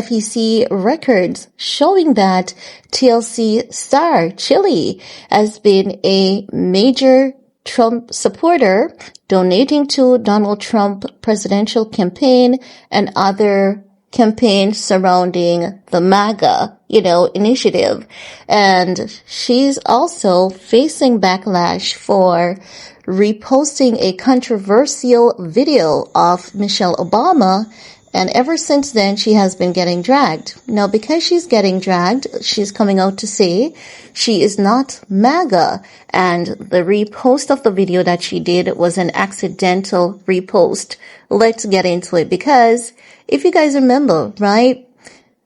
FEC records showing that TLC star Chilli has been a major Trump supporter, donating to Donald Trump presidential campaign and other campaigns surrounding the MAGA, initiative. And she's also facing backlash for reposting a controversial video of Michelle Obama. And ever since then, she has been getting dragged. Now, because she's getting dragged, she's coming out to say she is not MAGA. And the repost of the video that she did was an accidental repost. Let's get into it, because if you guys remember, right,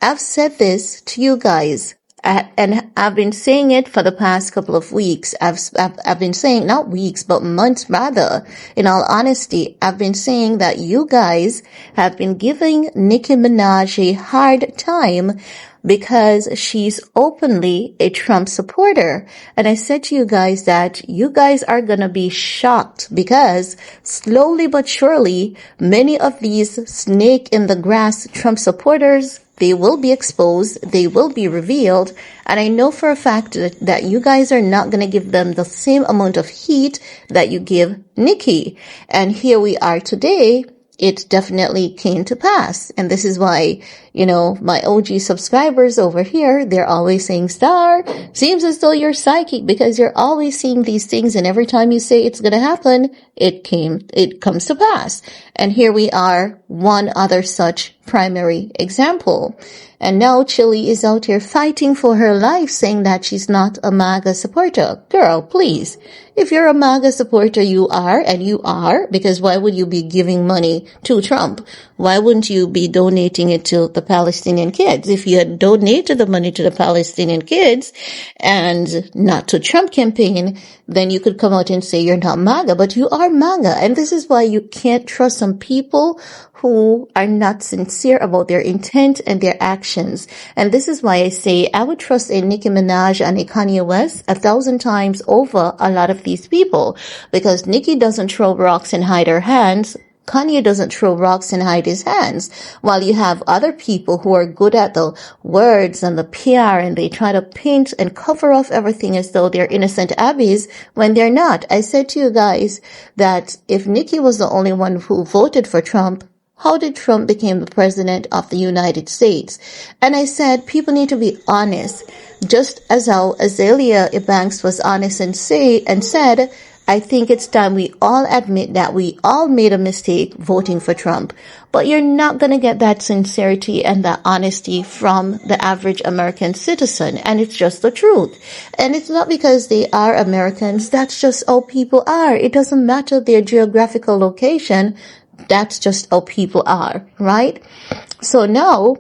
I've said this to you guys. And I've been saying it for the past couple of weeks. I've been saying, not weeks, but months rather. In all honesty, I've been saying that you guys have been giving Nicki Minaj a hard time because she's openly a Trump supporter. And I said to you guys that you guys are gonna be shocked, because slowly but surely, many of these snake in the grass Trump supporters, they will be exposed, they will be revealed, and I know for a fact that you guys are not going to give them the same amount of heat that you give Nicki. And here we are today. It definitely came to pass. And this is why, my OG subscribers over here, they're always saying, Star, seems as though you're psychic, because you're always seeing these things, and every time you say it's going to happen, it comes to pass. And here we are, one other such primary example. And now Chilli is out here fighting for her life, saying that she's not a MAGA supporter. Girl, please. If you're a MAGA supporter, you are, and you are, because why would you be giving money to Trump? Why wouldn't you be donating it to the Palestinian kids? If you had donated the money to the Palestinian kids and not to Trump campaign, then you could come out and say you're not MAGA, but you are MAGA. And this is why you can't trust some people who are not sincere about their intent and their actions. And this is why I say I would trust a Nicki Minaj and a Kanye West 1,000 times over a lot of these people, because Nicki doesn't throw rocks and hide her hands. Kanye doesn't throw rocks and hide his hands, while you have other people who are good at the words and the PR, and they try to paint and cover off everything as though they're innocent abbeys when they're not. I said to you guys that if Nicki was the only one who voted for Trump, how did Trump become the president of the United States? And I said people need to be honest, just as how Azalea Banks was honest and said, I think it's time we all admit that we all made a mistake voting for Trump. But you're not going to get that sincerity and that honesty from the average American citizen. And it's just the truth. And it's not because they are Americans. That's just how people are. It doesn't matter their geographical location. That's just how people are, right? So now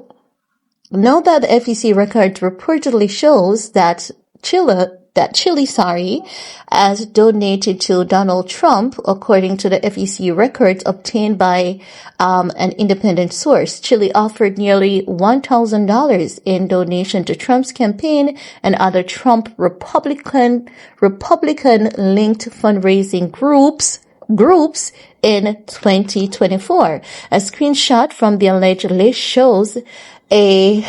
that the FEC record reportedly shows that Chilli, has donated to Donald Trump, according to the FEC records obtained by an independent source. Chilli offered nearly $1,000 in donation to Trump's campaign and other Trump Republican-linked fundraising groups in 2024. A screenshot from the alleged list shows a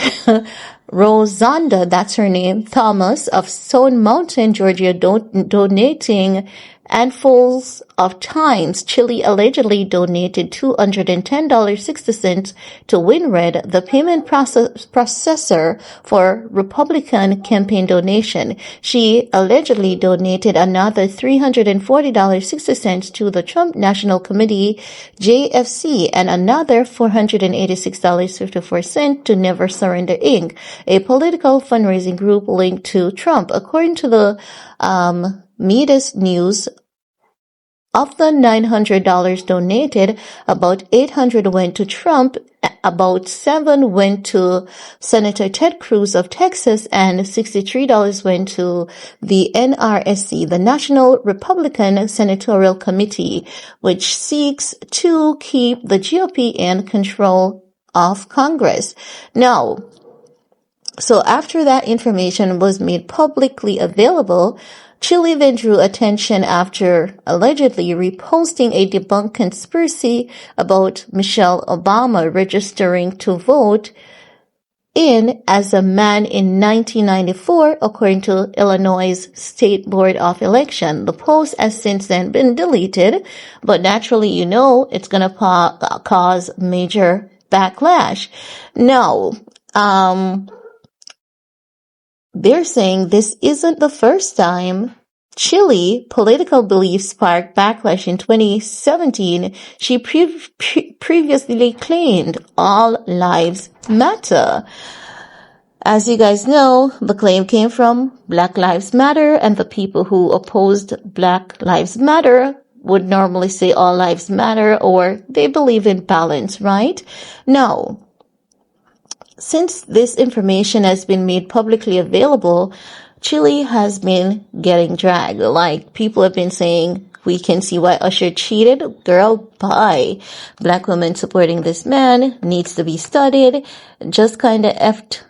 Rosanda, that's her name, Thomas of Stone Mountain, Georgia, donating handfuls of times. Chilli allegedly donated $210.60 to WinRed, the payment processor for Republican campaign donation. She allegedly donated another $340.60 to the Trump National Committee, JFC, and another $486.54 to Never Surrender Inc., a political fundraising group linked to Trump. According to the Midas News, of the $900 donated, about $800 went to Trump, about $7 went to Senator Ted Cruz of Texas, and $63 went to the NRSC, the National Republican Senatorial Committee, which seeks to keep the GOP in control of Congress. Now, so after that information was made publicly available, Chilli then drew attention after allegedly reposting a debunked conspiracy about Michelle Obama registering to vote in as a man in 1994, according to Illinois State Board of Election. The post has since then been deleted, but naturally, you know, it's going to cause major backlash. Now, they're saying this isn't the first time Chilli political beliefs sparked backlash. In 2017. She previously claimed all lives matter. As you guys know, the claim came from Black Lives Matter, and the people who opposed Black Lives Matter would normally say all lives matter, or they believe in balance, right? Now, since this information has been made publicly available, Chilli has been getting dragged. Like, people have been saying, we can see why Usher cheated. Girl, bye. Black women supporting this man needs to be studied. Just kind of effed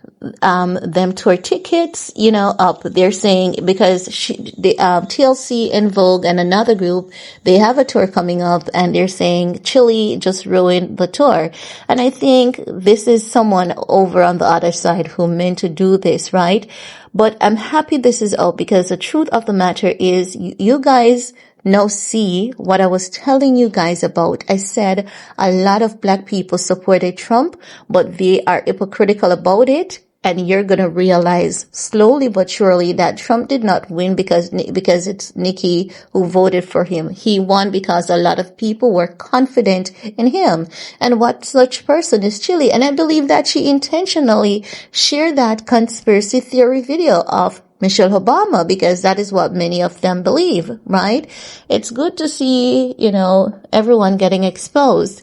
them tour tickets, you know, up. They're saying because the TLC and Vogue and another group, they have a tour coming up, and they're saying Chilli just ruined the tour. And I think this is someone over on the other side who meant to do this, right? But I'm happy this is out, because the truth of the matter is you guys now see what I was telling you guys about. I said a lot of Black people supported Trump, but they are hypocritical about it. And you're going to realize slowly but surely that Trump did not win because it's Nikki who voted for him. He won because a lot of people were confident in him. And what such person is Chilli. And I believe that she intentionally shared that conspiracy theory video of Michelle Obama, because that is what many of them believe, right? It's good to see, you know, everyone getting exposed.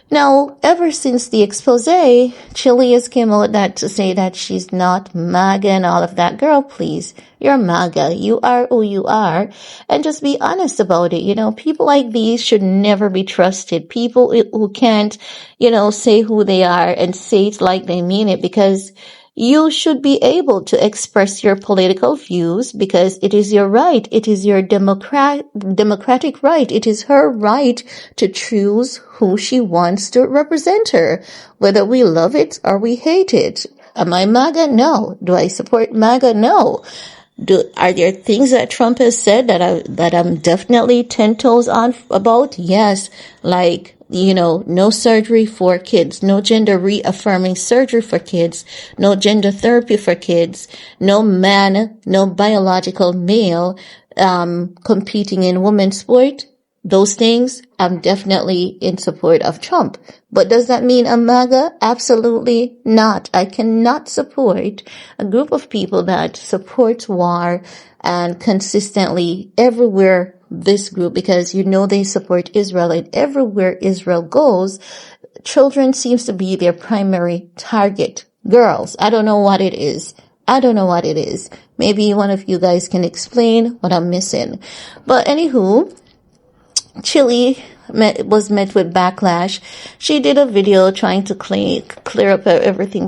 Now, ever since the expose, Chilli has came out to say that she's not MAGA and all of that. Girl, please, you're MAGA. You are who you are. And just be honest about it. You know, people like these should never be trusted. People who can't, you know, say who they are and say it like they mean it, because you should be able to express your political views, because it is your right. It is your democratic right. It is her right to choose who she wants to represent her, whether we love it or we hate it. Am I MAGA? No. Do I support MAGA? No. Are there things that Trump has said that I'm definitely 10 toes on about? Yes. Like, you know, no surgery for kids, no gender reaffirming surgery for kids, no gender therapy for kids, no biological male, competing in women's sport. Those things, I'm definitely in support of Trump. But does that mean I'm MAGA? Absolutely not. I cannot support a group of people that supports war and consistently everywhere this group, because you know they support Israel, and everywhere Israel goes, children seems to be their primary target. Girls, I don't know what it is. Maybe one of you guys can explain what I'm missing. But anywho, Chilli was met with backlash. She did a video trying to clear up everything